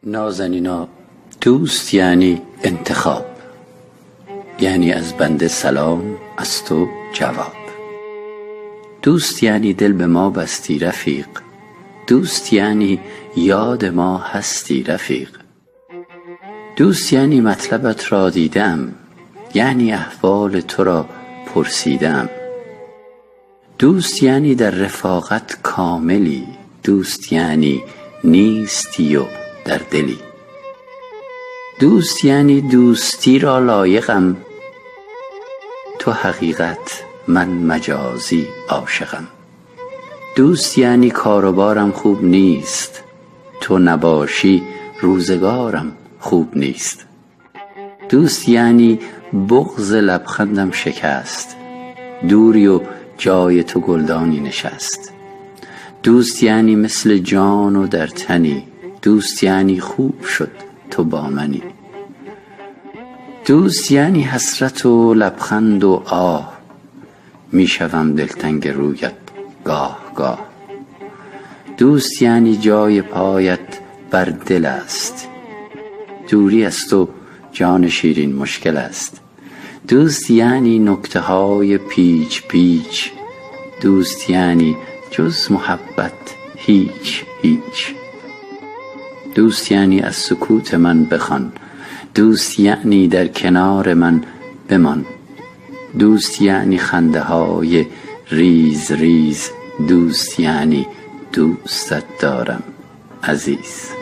نازنینا، دوست یعنی انتخاب، یعنی از بنده سلام، از تو جواب. دوست یعنی دل به ما بستی رفیق، دوست یعنی یاد ما هستی رفیق. دوست یعنی مطلبت را دیدم، یعنی احوال تو را پرسیدم. دوست یعنی در رفاقت کاملی، دوست یعنی نیستی و در دلی. دوست یعنی دوستی را لایقم، تو حقیقت من مجازی عاشقم. دوست یعنی کار و بارم خوب نیست، تو نباشی روزگارم خوب نیست. دوست یعنی بغض لبخندم شکست، دوری و جای تو گلدانی نشست. دوست یعنی مثل جان و در تنی، دوست یعنی خوب شد تو با منی. دوست یعنی حسرت و لبخند و آه، می شوم دلتنگ رویت گاه گاه. دوست یعنی جای پایت بر دل است، دوری از تو جان شیرین مشکل است. دوست یعنی نکته های پیچ پیچ، دوست یعنی جز محبت هیچ هیچ. دوست یعنی از سکوت من بخوان، دوست یعنی در کنار من بمان. دوست یعنی خنده های ریز ریز، دوست یعنی دوستت دارم عزیز.